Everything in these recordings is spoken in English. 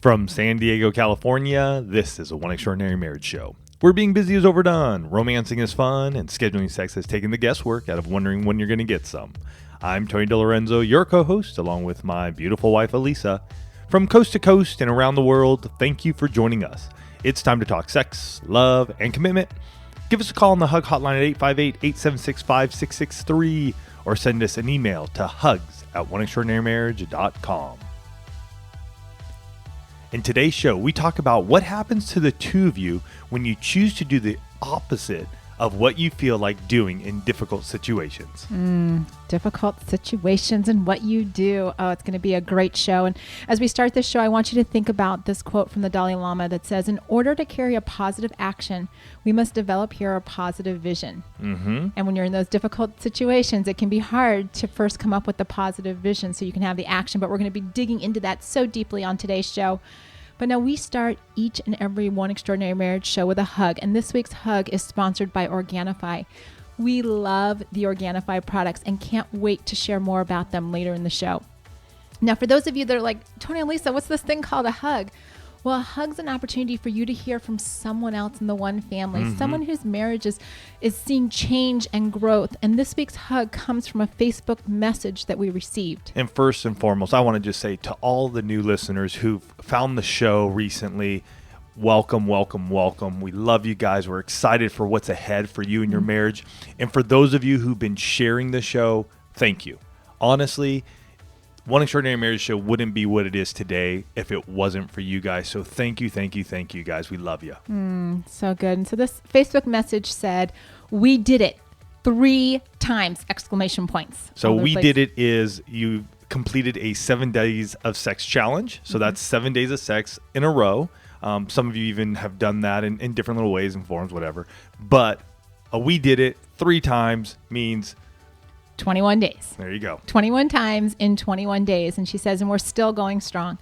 From San Diego, California, this is a One Extraordinary Marriage Show. Where being busy is overdone, romancing is fun, and scheduling sex has taken the guesswork out of wondering when you're going to get some. I'm Tony DeLorenzo, your co-host, along with my beautiful wife, Elisa. From coast to coast and around the world, thank you for joining us. It's time to talk sex, love, and commitment. Give us a call on the HUG hotline at 858-876-5663 or send us an email to hugs@oneextraordinarymarriage.com. In today's show, we talk about what happens to the two of you when you choose to do the opposite of what you feel like doing in difficult situations. Difficult situations and what you do. Oh, it's going to be a great show. And as we start this show, I want you to think about this quote from the Dalai Lama that says, in order to carry a positive action, we must develop here a positive vision. And when you're in those difficult situations, it can be hard to first come up with the positive vision so you can have the action. But we're going to be digging into that so deeply on today's show. But now we start each and every One Extraordinary Marriage show with a hug. And this week's hug is sponsored by Organifi. We love the Organifi products and can't wait to share more about them later in the show. Now, for those of you that are like, Tony and Lisa, what's this thing called a hug? Well, a hug's an opportunity for you to hear from someone else in the one family, someone whose marriage is seeing change and growth. And this week's hug comes from a Facebook message that we received. And first and foremost, I want to just say to all the new listeners who've found the show recently, welcome, welcome, welcome. We love you guys. We're excited for what's ahead for you and your marriage. And for those of you who've been sharing the show, thank you. Honestly, One Extraordinary Marriage Show wouldn't be what it is today if it wasn't for you guys. So thank you, guys. We love you. So good. And so this Facebook message said, we did it 3 times, exclamation points. So we did it is you completed a 7 days of sex challenge. So that's 7 days of sex in a row. Some of you even have done that in different little ways and forms, whatever. But we did it 3 times means 21 days. There you go. 21 times in 21 days. And she says, and we're still going strong.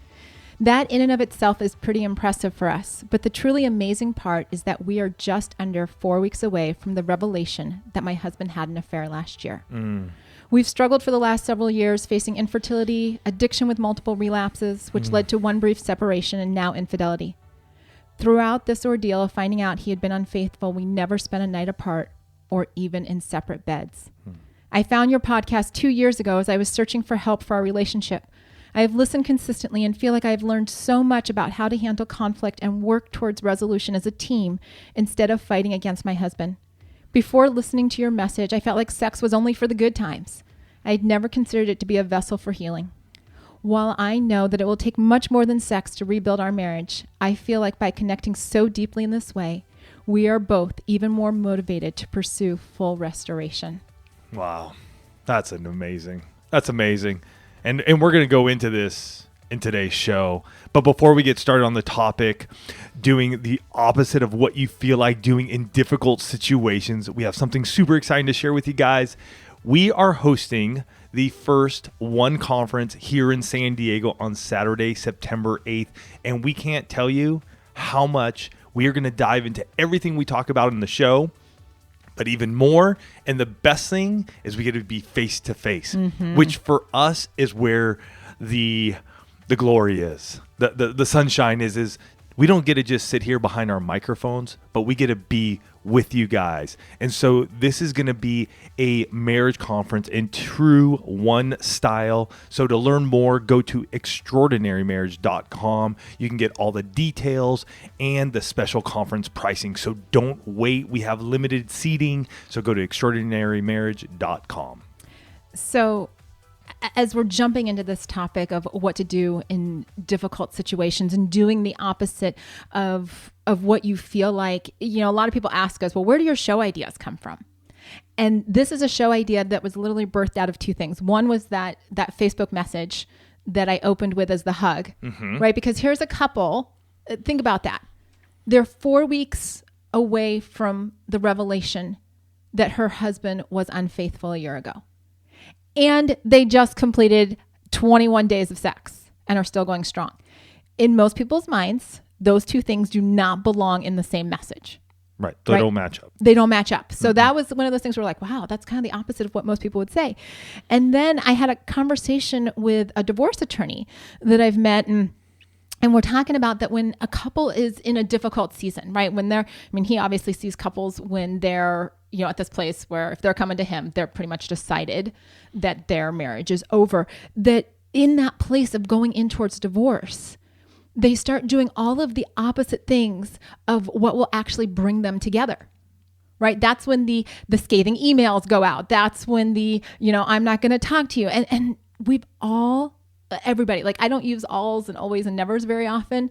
That in and of itself is pretty impressive for us. But the truly amazing part is that we are just under 4 weeks away from the revelation that my husband had an affair last year. We've struggled for the last several years, facing infertility, addiction with multiple relapses, which led to one brief separation and now infidelity. Throughout this ordeal of finding out he had been unfaithful, we never spent a night apart or even in separate beds. I found your podcast 2 years ago as I was searching for help for our relationship. I have listened consistently and feel like I have learned so much about how to handle conflict and work towards resolution as a team instead of fighting against my husband. Before listening to your message, I felt like sex was only for the good times. I had never considered it to be a vessel for healing. While I know that it will take much more than sex to rebuild our marriage, I feel like by connecting so deeply in this way, we are both even more motivated to pursue full restoration. Wow. That's amazing. And we're going to go into this in today's show. But before we get started on the topic, doing the opposite of what you feel like doing in difficult situations, we have something super exciting to share with you guys. We are hosting the first One Conference here in San Diego on Saturday, September 8th. And we can't tell you how much we are going to dive into everything we talk about in the show, but even more. And the best thing is we get to be face to face, which for us is where the glory is. The sunshine is we don't get to just sit here behind our microphones, but we get to be with you guys. And so this is going to be a marriage conference in true one style. So to learn more, go to extraordinarymarriage.com. You can get all the details and the special conference pricing. So don't wait. We have limited seating. So go to extraordinarymarriage.com. So as we're jumping into this topic of what to do in difficult situations and doing the opposite of what you feel like, a lot of people ask us, well, where do your show ideas come from? And this is a show idea that was literally birthed out of 2 things. One was that Facebook message that I opened with as the hug, right? Because here's a couple, think about that. They're 4 weeks away from the revelation that her husband was unfaithful a year ago. And they just completed 21 days of sex and are still going strong. In most people's minds, those 2 things do not belong in the same message. Right. They don't match up. They don't match up. So that was one of those things where we're like, wow, that's kind of the opposite of what most people would say. And then I had a conversation with a divorce attorney that I've met, and And we're talking about that when a couple is in a difficult season, right? He obviously sees couples when they're, at this place where if they're coming to him, they're pretty much decided that their marriage is over. That in that place of going in towards divorce, they start doing all of the opposite things of what will actually bring them together, right? That's when the scathing emails go out. That's when I'm not going to talk to you. And we've all, everybody, like I don't use alls and always and nevers very often,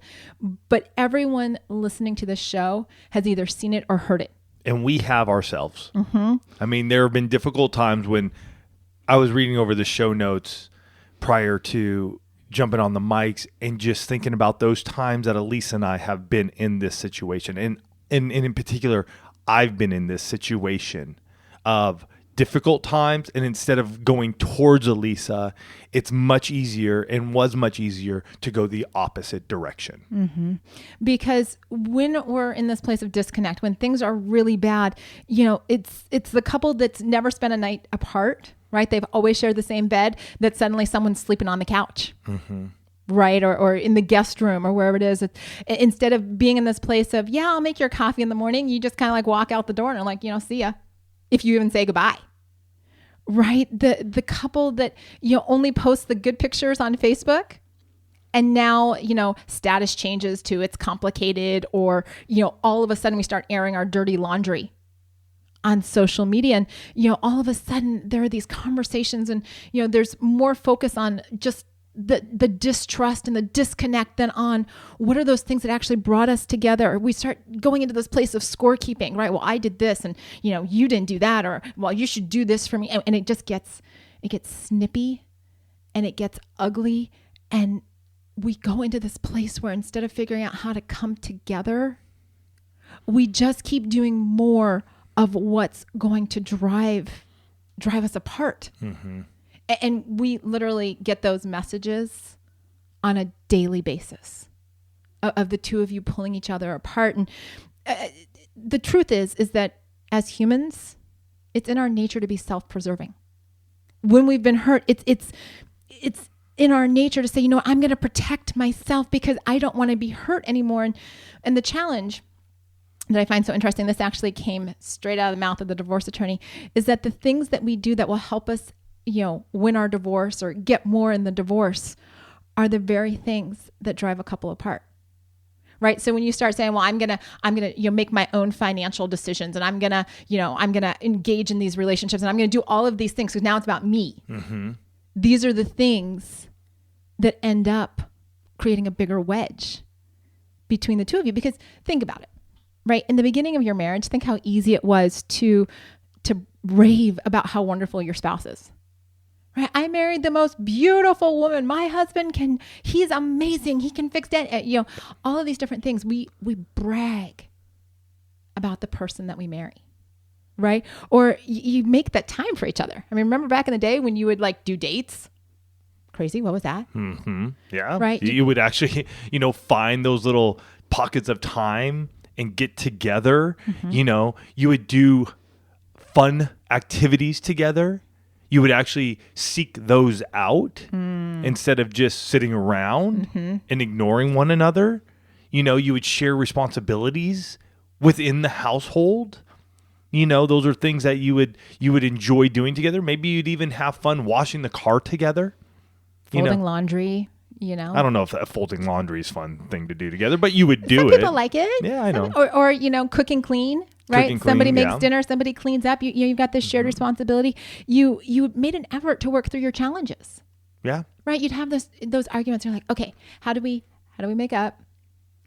but everyone listening to this show has either seen it or heard it. And we have ourselves. I mean, there have been difficult times when I was reading over the show notes prior to jumping on the mics and just thinking about those times that Elise and I have been in this situation. And in particular, I've been in this situation of difficult times, and instead of going towards Elisa, it's much easier and was much easier to go the opposite direction. Because when we're in this place of disconnect, when things are really bad, it's the couple that's never spent a night apart, right? They've always shared the same bed, that suddenly someone's sleeping on the couch. Right? Or in the guest room or wherever it is. Instead of being in this place of, I'll make your coffee in the morning, you just kind of like walk out the door and like, see ya. If you even say goodbye. Right? The couple that, only post the good pictures on Facebook, and now, status changes to it's complicated, or, all of a sudden we start airing our dirty laundry on social media. And, all of a sudden there are these conversations and, there's more focus on just the distrust and the disconnect than on what are those things that actually brought us together. We start going into this place of scorekeeping, right? Well, I did this and, you didn't do that, or, well, you should do this for me. And it just gets snippy and it gets ugly. And we go into this place where instead of figuring out how to come together, we just keep doing more of what's going to drive us apart. And we literally get those messages on a daily basis of the two of you pulling each other apart. And the truth is that as humans, it's in our nature to be self-preserving. When we've been hurt, it's in our nature to say, I'm going to protect myself because I don't want to be hurt anymore. And the challenge that I find so interesting, this actually came straight out of the mouth of the divorce attorney, is that the things that we do that will help us win our divorce or get more in the divorce are the very things that drive a couple apart. Right? So when you start saying, well, I'm going to make my own financial decisions, and I'm going to engage in these relationships, and I'm going to do all of these things because now it's about me. These are the things that end up creating a bigger wedge between the two of you. Because think about it, right? In the beginning of your marriage, think how easy it was to rave about how wonderful your spouse is. Right? I married the most beautiful woman. My husband he's amazing. He can fix that. All of these different things. We brag about the person that we marry, right? Or you make that time for each other. I mean, remember back in the day when you would like do dates? Crazy. What was that? Yeah. Right. You would actually, find those little pockets of time and get together. You would do fun activities together. You would actually seek those out instead of just sitting around and ignoring one another. You would share responsibilities within the household. Those are things that you would enjoy doing together. Maybe you'd even have fun washing the car together. Folding laundry, I don't know if folding laundry is a fun thing to do together, but you would do Some it. people like it. Yeah, I know. Or cook and clean. Right? Somebody makes dinner, somebody cleans up. You've got this shared responsibility. You made an effort to work through your challenges. Yeah. Right? You'd have those arguments. You're like, okay, how do we make up?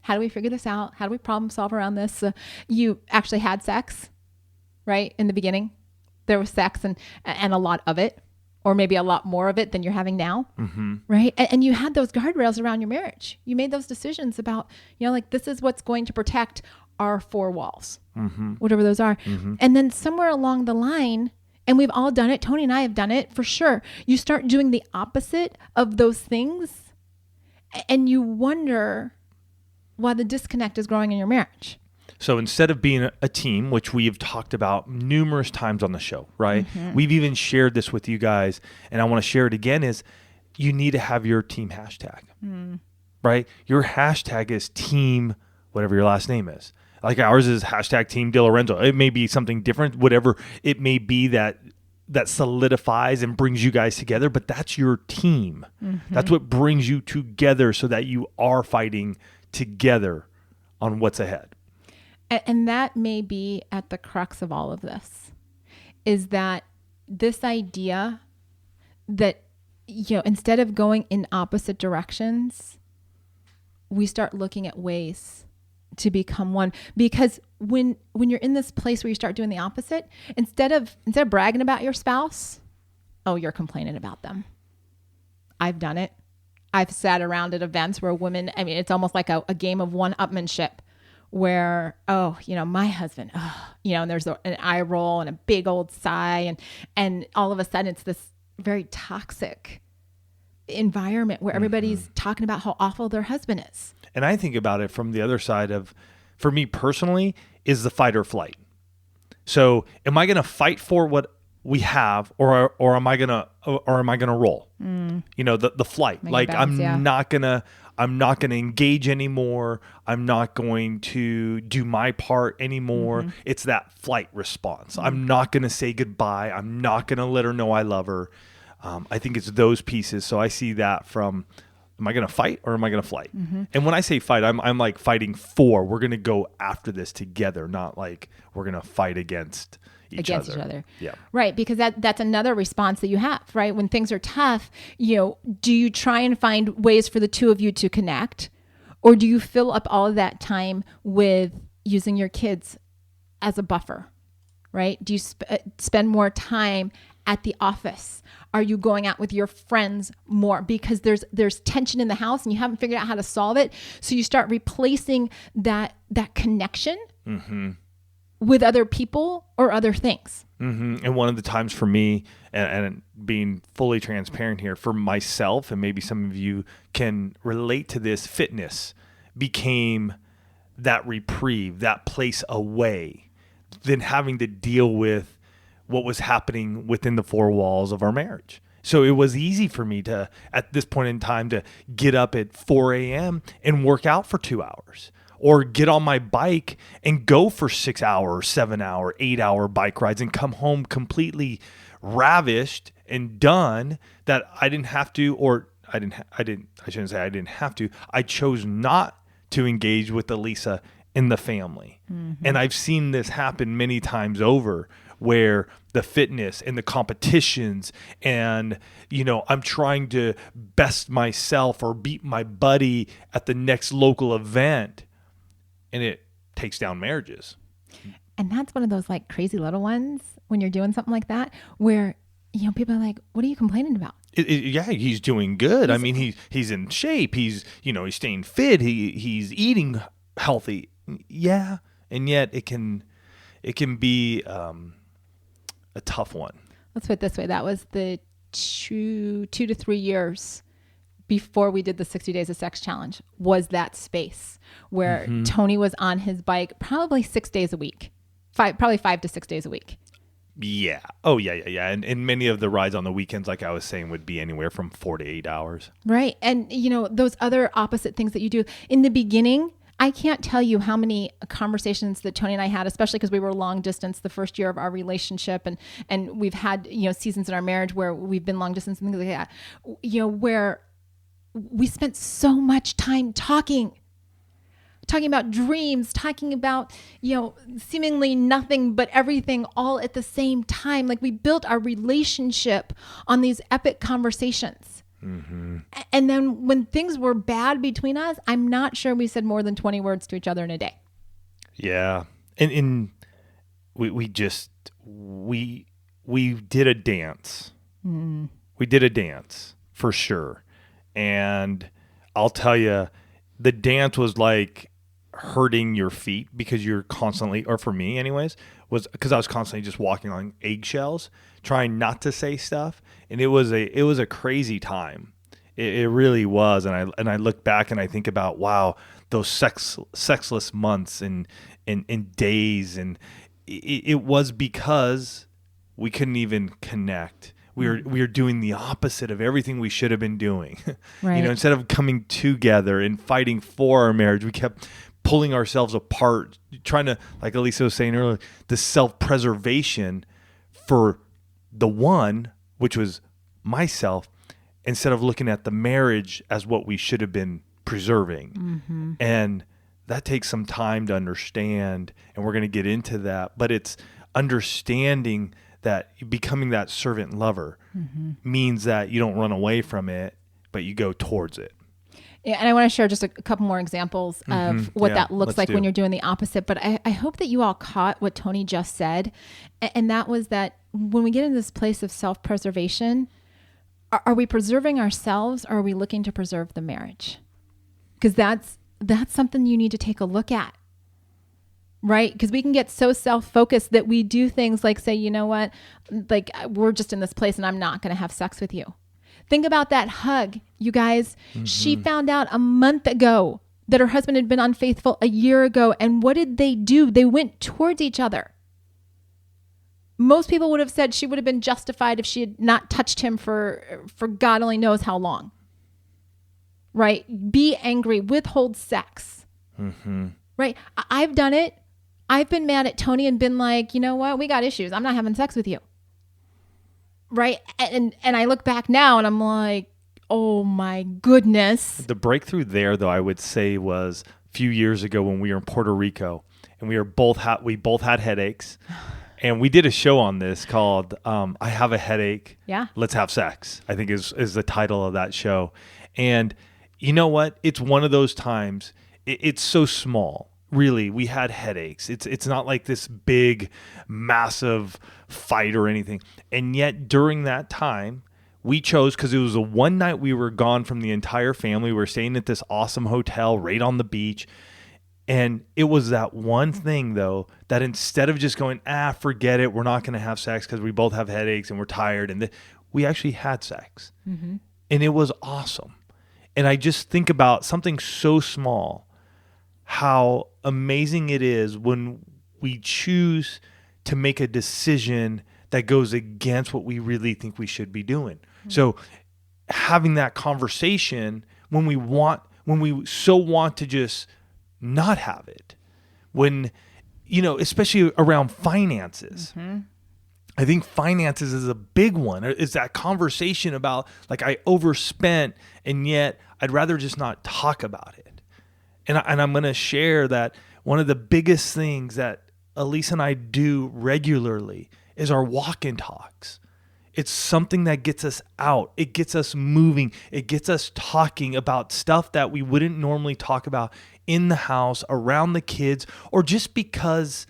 How do we figure this out? How do we problem solve around this? You actually had sex, right? In the beginning, there was sex and a lot of it, or maybe a lot more of it than you're having now. Right? And you had those guardrails around your marriage. You made those decisions about, like this is what's going to protect our four walls, whatever those are. And then somewhere along the line, and we've all done it, Tony and I have done it for sure, you start doing the opposite of those things and you wonder why the disconnect is growing in your marriage. So instead of being a team, which we've talked about numerous times on the show, right? We've even shared this with you guys, and I want to share it again, is you need to have your team hashtag. right? Your hashtag is team, whatever your last name is. Like ours is hashtag team De Lorenzo. It may be something different, whatever it may be that solidifies and brings you guys together, but that's your team. That's what brings you together so that you are fighting together on what's ahead. And that may be at the crux of all of this, is that this idea that, instead of going in opposite directions, we start looking at ways to become one. Because when you're in this place where you start doing the opposite, instead of bragging about your spouse, oh, you're complaining about them. I've done it. I've sat around at events where women, it's almost like a game of one-upmanship where, my husband, and there's an eye roll and a big old sigh. And all of a sudden it's this very toxic environment where everybody's talking about how awful their husband is. And I think about it from the other side of, for me personally, is the fight or flight. So am I going to fight for what we have, or am I going to roll? The flight. I'm not going to engage anymore. I'm not going to do my part anymore. It's that flight response. I'm not going to say goodbye. I'm not going to let her know I love her. I think it's those pieces. So I see that from, am I going to fight or am I going to flight? And when I say fight, I'm like fighting for, we're going to go after this together, not like we're going to fight against each other. Yeah. Right. Because that's another response that you have, right? When things are tough, do you try and find ways for the two of you to connect, or do you fill up all of that time with using your kids as a buffer, right? Do you spend more time at the office? Are you going out with your friends more because there's tension in the house and you haven't figured out how to solve it? So you start replacing that connection with other people or other things. And one of the times for me, and being fully transparent here, for myself, and maybe some of you can relate to this, fitness became that reprieve, that place away, than having to deal with what was happening within the four walls of our marriage. So it was easy for me to, at this point in time, to get up at 4 a.m. and work out for 2 hours, or get on my bike and go for 6 hour, 7 hour, 8 hour bike rides and come home completely ravished and done, that I didn't have to, or I shouldn't say I didn't have to. I chose not to engage with Elisa in the family. And I've seen this happen many times over, where the fitness and the competitions and, I'm trying to best myself or beat my buddy at the next local event, and it takes down marriages. And that's one of those like crazy little ones when you're doing something like that, where, people are like, what are you complaining about? Yeah, he's doing good. He's in shape. He's staying fit. He's eating healthy. Yeah. And yet it can be, a tough one. Let's put it this way. That was the 2 to 3 years before we did the 60 Days of Sex Challenge, was that space where Tony was on his bike probably 6 days a week, probably 5 to 6 days a week. Yeah. Oh, yeah. And many of the rides on the weekends, like I was saying, would be anywhere from 4 to 8 hours. Right. And, those other opposite things that you do in the beginning, I can't tell you how many conversations that Tony and I had, especially because we were long distance the first year of our relationship. And we've had, seasons in our marriage where we've been long distance and things like that, where we spent so much time talking about dreams, talking about, seemingly nothing but everything all at the same time. Like, we built our relationship on these epic conversations. And then when things were bad between us, I'm not sure we said more than 20 words to each other in a day. Yeah. And we did a dance. We did a dance for sure. And I'll tell you, the dance was like hurting your feet because you're constantly, or for me anyways, was because I was constantly just walking on eggshells, trying not to say stuff. And it was a crazy time. It really was. And I look back and I think about, wow, those sexless months and days. And it was because we couldn't even connect. We are doing the opposite of everything we should have been doing. Right. Instead of coming together and fighting for our marriage, we kept pulling ourselves apart, trying to, like Elisa was saying earlier, the self-preservation for the one, which was myself, instead of looking at the marriage as what we should have been preserving. Mm-hmm. And that takes some time to understand, and we're going to get into that. But it's understanding that becoming that servant lover means that you don't run away from it, but you go towards it. Yeah, and I want to share just a couple more examples of what that looks like when you're doing the opposite. But I hope that you all caught what Tony just said. And that was that when we get in this place of self-preservation, are we preserving ourselves, or are we looking to preserve the marriage? Because that's something you need to take a look at, right? Because we can get so self-focused that we do things like say, you know what, like we're just in this place and I'm not going to have sex with you. Think about that hug, you guys. She found out a month ago that her husband had been unfaithful a year ago. And what did they do? They went towards each other. Most people would have said she would have been justified if she had not touched him for God only knows how long. Right? Be angry, withhold sex. Right? I've done it. I've been mad at Tony and been like, you know what? We got issues. I'm not having sex with you. Right? And I look back now and I'm like, oh my goodness. The breakthrough there, though, I would say was a few years ago when we were in Puerto Rico, and we both had headaches. And we did a show on this called I Have a Headache. Yeah. Let's Have Sex, I think is the title of that show. And you know what? It's one of those times, it's so small. Really, we had headaches. It's not like this big, massive fight or anything. And yet during that time, we chose, because it was a one night we were gone from the entire family. We were staying at this awesome hotel right on the beach. And it was that one thing, though, that instead of just going, forget it, we're not going to have sex because we both have headaches and we're tired, and we actually had sex. And it was awesome. And I just think about something so small, how amazing it is when we choose to make a decision that goes against what we really think we should be doing. So having that conversation when we so want to just not have it, when, especially around finances. I think finances is a big one. It's that conversation about, like, I overspent and yet I'd rather just not talk about it. And I'm going to share that one of the biggest things that Elise and I do regularly is our walk-in talks. It's something that gets us out. It gets us moving. It gets us talking about stuff that we wouldn't normally talk about in the house, around the kids, or just because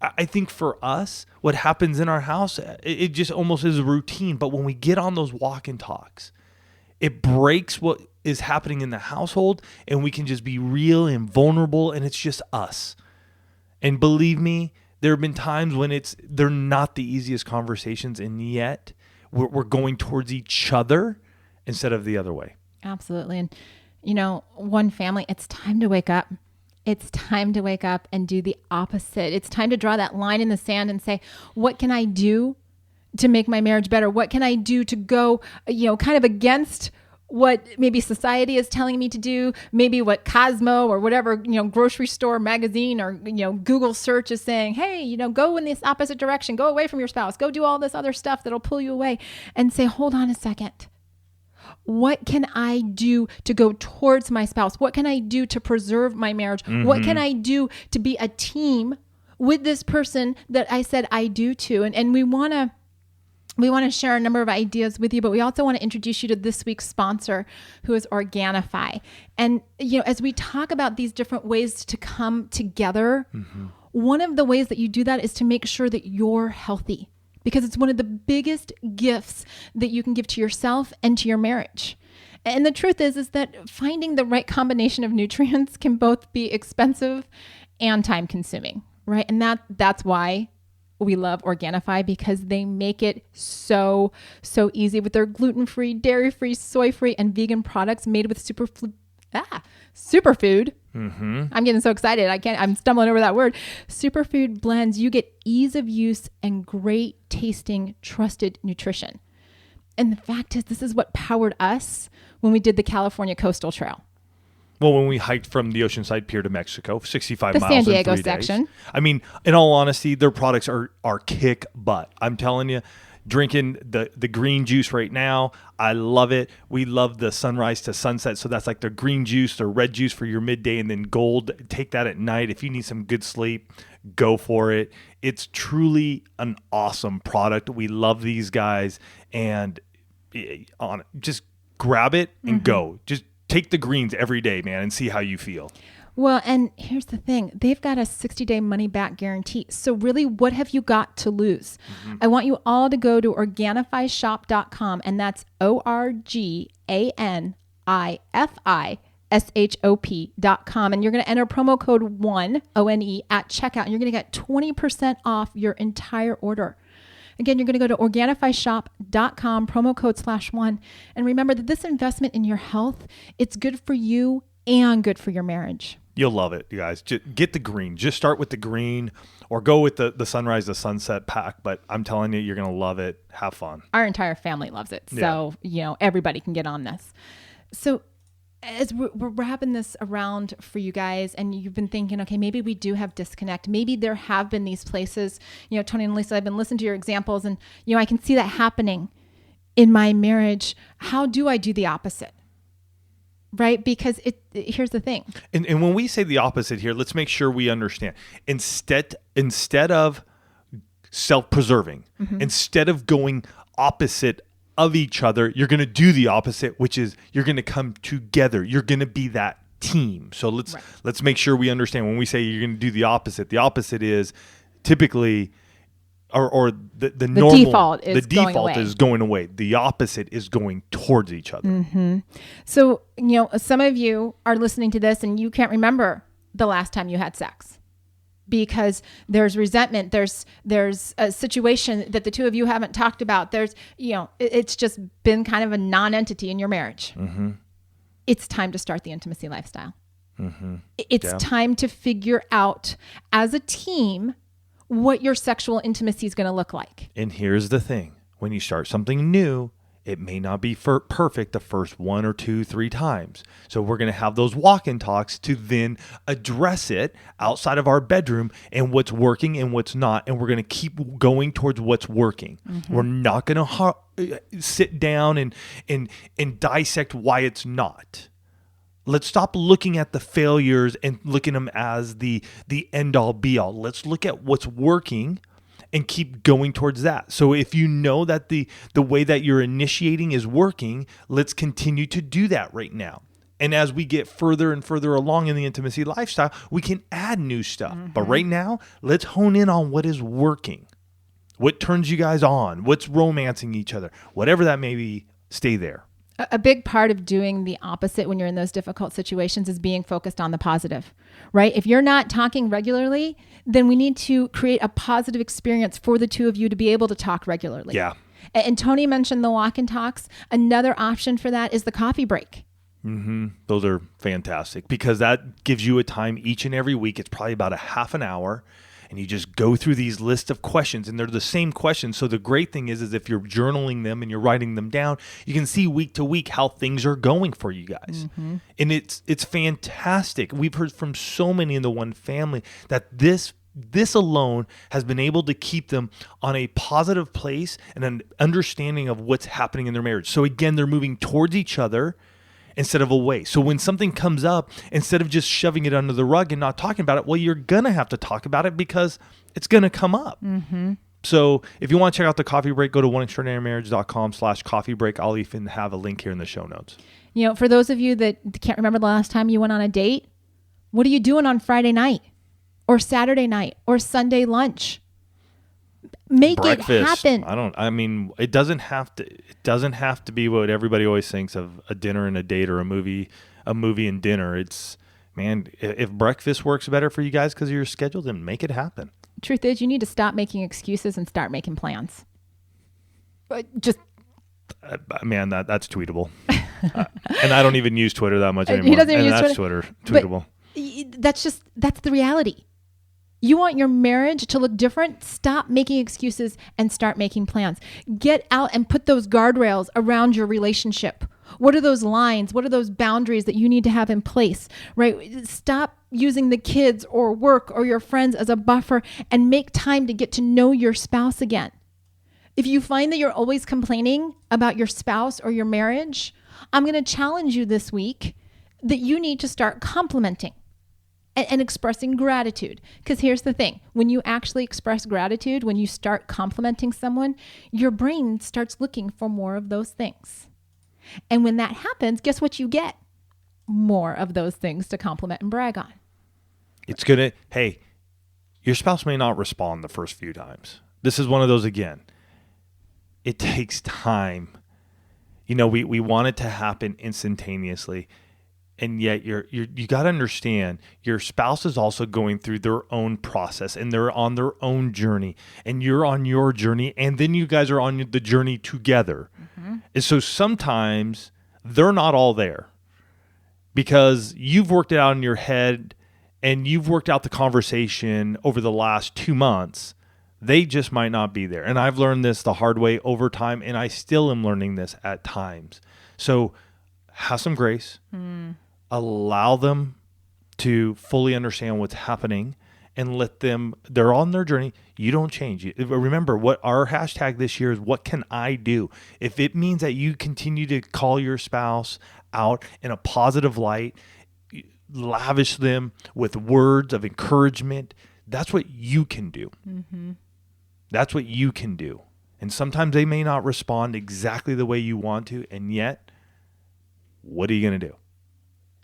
I think for us, what happens in our house, it just almost is a routine. But when we get on those walk-in talks, it breaks what is happening in the household, and we can just be real and vulnerable, and it's just us. And believe me, there have been times when they're not the easiest conversations, and yet we're going towards each other instead of the other way. Absolutely. And, one family, it's time to wake up. It's time to wake up and do the opposite. It's time to draw that line in the sand and say, what can I do to make my marriage better? What can I do to go, kind of against what maybe society is telling me to do, maybe what Cosmo or whatever, grocery store magazine or, Google search is saying, hey, go in this opposite direction, go away from your spouse, go do all this other stuff that'll pull you away, and say, hold on a second. What can I do to go towards my spouse? What can I do to preserve my marriage? What can I do to be a team with this person that I said I do to? And we want to share a number of ideas with you, but we also want to introduce you to this week's sponsor, who is Organifi. And, as we talk about these different ways to come together, one of the ways that you do that is to make sure that you're healthy, because it's one of the biggest gifts that you can give to yourself and to your marriage. And the truth is that finding the right combination of nutrients can both be expensive and time consuming, right? And that's why we love Organifi, because they make it so easy with their gluten-free, dairy-free, soy-free, and vegan products made with Superfood. I'm getting so excited. I'm stumbling over that word. Superfood blends. You get ease of use and great tasting, trusted nutrition. And the fact is, this is what powered us when we did the California Coastal Trail. Well, when we hiked from the Oceanside Pier to Mexico, 65 The miles San Diego in 3 section. days. I mean, in all honesty, their products are kick butt. I'm telling you, drinking the green juice right now, I love it. We love the sunrise to sunset. So that's like the green juice or red juice for your midday, and then gold. Take that at night. If you need some good sleep, go for it. It's truly an awesome product. We love these guys, and just grab it and go. Just take the greens every day, man, and see how you feel. Well, and here's the thing. They've got a 60-day money-back guarantee. So really, what have you got to lose? I want you all to go to Organifishop.com, and that's ORGANIFISHOP.com. And you're going to enter promo code ONE, O-N-E, at checkout, and you're going to get 20% off your entire order. Again, you're going to go to Organifishop.com, promo code /1. And remember that this investment in your health, it's good for you and good for your marriage. You'll love it, you guys. Just get the green. Just start with the green or go with the sunrise to sunset pack. But I'm telling you, you're going to love it. Have fun. Our entire family loves it. So, everybody can get on this. So as we're wrapping this around for you guys, and you've been thinking, okay, maybe we do have disconnect. Maybe there have been these places, Tony and Lisa, I've been listening to your examples, and, I can see that happening in my marriage. How do I do the opposite? Right? Because here's the thing. And when we say the opposite here, let's make sure we understand. Instead of self-preserving, instead of going opposite of each other, you're going to do the opposite, which is you're going to come together. You're going to be that team. So let's make sure we understand when we say you're going to do the opposite. The opposite is typically or the normal default is going away. The opposite is going towards each other. So, some of you are listening to this and you can't remember the last time you had sex because there's resentment. There's a situation that the two of you haven't talked about. There's, it's just been kind of a non-entity in your marriage. It's time to start the intimacy lifestyle. It's time to figure out as a team what your sexual intimacy is going to look like. And here's the thing. When you start something new, it may not be perfect the first 1 or 2, 3 times. So we're going to have those walk-in talks to then address it outside of our bedroom and what's working and what's not. And we're going to keep going towards what's working. We're not going to sit down and dissect why it's not. Let's stop looking at the failures and looking at them as the end all be all. Let's look at what's working and keep going towards that. So if you know that the way that you're initiating is working, let's continue to do that right now. And as we get further and further along in the intimacy lifestyle, we can add new stuff. But right now, let's hone in on what is working. What turns you guys on? What's romancing each other? Whatever that may be, stay there. A big part of doing the opposite when you're in those difficult situations is being focused on the positive, right? If you're not talking regularly, then we need to create a positive experience for the two of you to be able to talk regularly. Yeah. And Tony mentioned the walk and talks. Another option for that is the coffee break. Those are fantastic because that gives you a time each and every week. It's probably about a half an hour. And you just go through these lists of questions, and they're the same questions. So the great thing is if you're journaling them and you're writing them down, you can see week to week how things are going for you guys. And it's fantastic. We've heard from so many in the one family that this alone has been able to keep them on a positive place and an understanding of what's happening in their marriage. So again, they're moving towards each other instead of away. So when something comes up, instead of just shoving it under the rug and not talking about it, well, you're going to have to talk about it because it's going to come up. So if you want to check out the coffee break, go to oneextraordinarymarriage.com/coffee break. I'll even have a link here in the show notes. For those of you that can't remember the last time you went on a date, what are you doing on Friday night or Saturday night or Sunday lunch? Make Breakfast. It happen. It doesn't have to be what everybody always thinks of a dinner and a date or a movie and dinner. It's, man, if breakfast works better for you guys because of your schedule, then make it happen. Truth is, you need to stop making excuses and start making plans. Just Man, that's tweetable. And I don't even use Twitter that much anymore. He doesn't even and use that's Twitter. tweetable. That's the reality. You want your marriage to look different? Stop making excuses and start making plans. Get out and put those guardrails around your relationship. What are those lines? What are those boundaries that you need to have in place, right? Stop using the kids or work or your friends as a buffer and make time to get to know your spouse again. If you find that you're always complaining about your spouse or your marriage, I'm going to challenge you this week that you need to start complimenting and expressing gratitude. Because here's the thing. When you actually express gratitude, when you start complimenting someone, your brain starts looking for more of those things. And when that happens, guess what you get? More of those things to compliment and brag on. It's going to, hey, your spouse may not respond the first few times. This is one of those again. It takes time. You know, we want it to happen instantaneously. And yet you got to understand your spouse is also going through their own process and they're on their own journey and you're on your journey and then you guys are on the journey together. Mm-hmm. And so sometimes they're not all there because you've worked it out in your head and you've worked out the conversation over the last 2 months. They just might not be there. And I've learned this the hard way over time and I still am learning this at times. So have some grace. Allow them to fully understand what's happening and let them, they're on their journey. You don't change. Remember what our hashtag this year is, what can I do? If it means that you continue to call your spouse out in a positive light, lavish them with words of encouragement, that's what you can do. Mm-hmm. That's what you can do. And sometimes they may not respond exactly the way you want to, and yet, what are you going to do?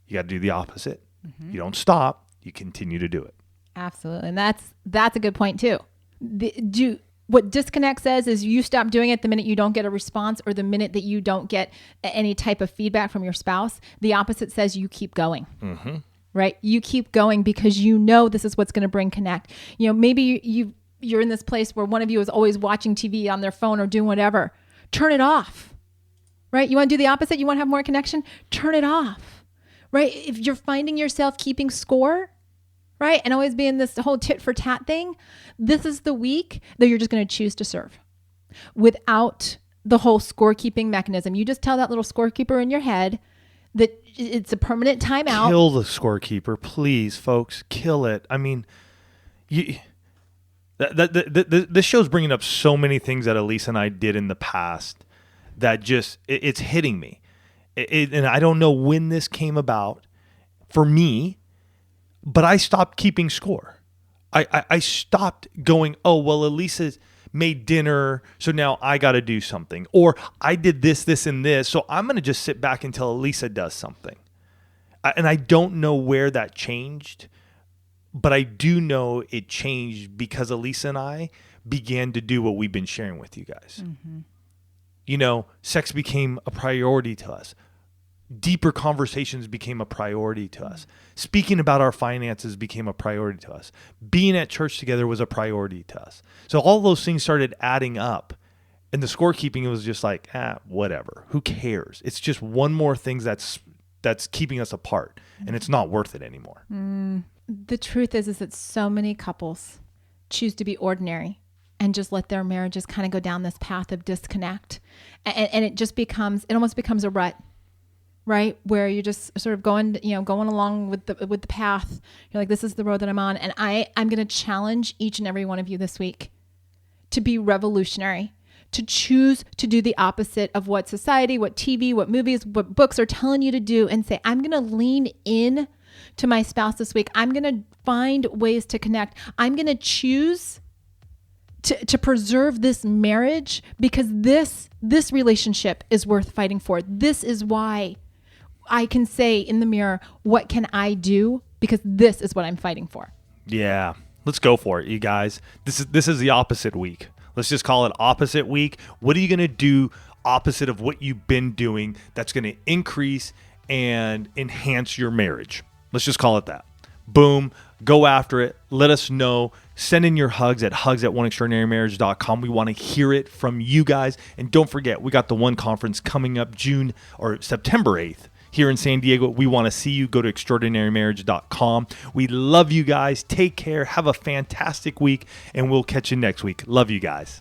You got to do the opposite. Mm-hmm. You don't stop. You continue to do it. Absolutely. And that's a good point too. What disconnect says is you stop doing it the minute you don't get a response or the minute that you don't get any type of feedback from your spouse. The opposite says you keep going. Mm-hmm. Right? You keep going because you know this is what's going to bring connect. You know, maybe you're in this place where one of you is always watching TV on their phone or doing whatever. Turn it off. Right? You want to do the opposite? You want to have more connection? Turn it off. Right? If you're finding yourself keeping score, right? And always being this whole tit for tat thing, this is the week that you're just going to choose to serve without the whole scorekeeping mechanism. You just tell that little scorekeeper in your head that it's a permanent timeout. Kill the scorekeeper, please, folks. Kill it. I mean, this show's bringing up so many things that Elise and I did in the past that just, it's hitting me. And I don't know when this came about for me, but I stopped keeping score. I stopped going, oh, well, Elisa's made dinner, so now I got to do something. Or I did this, and this, so I'm going to just sit back until Elisa does something. And I don't know where that changed, but I do know it changed because Elisa and I began to do what we've been sharing with you guys. Mm-hmm. You know, sex became a priority to us. Deeper conversations became a priority to us. Speaking about our finances became a priority to us. Being at church together was a priority to us. So all those things started adding up. And the scorekeeping was just like, whatever. Who cares? It's just one more thing that's keeping us apart. And it's not worth it anymore. The truth is that so many couples choose to be ordinary and just let their marriages kind of go down this path of disconnect. And it almost becomes a rut. Right? Where you're just sort of going along with the path. You're like, this is the road that I'm on. And I'm going to challenge each and every one of you this week to be revolutionary, to choose to do the opposite of what society, what TV, what movies, what books are telling you to do and say, I'm going to lean in to my spouse this week. I'm going to find ways to connect. I'm going to choose to preserve this marriage because this relationship is worth fighting for. This is why I can say in the mirror, what can I do? Because this is what I'm fighting for. Yeah. Let's go for it, you guys. This is the opposite week. Let's just call it opposite week. What are you going to do opposite of what you've been doing that's going to increase and enhance your marriage? Let's just call it that. boom, go after it. Let us know. Send in your hugs at hugs@oneextraordinarymarriage.com. We want to hear it from you guys. And don't forget, we got the One Conference coming up September 8th here in San Diego. We want to see you. Go to extraordinarymarriage.com. We love you guys. Take care. Have a fantastic week, and we'll catch you next week. Love you guys.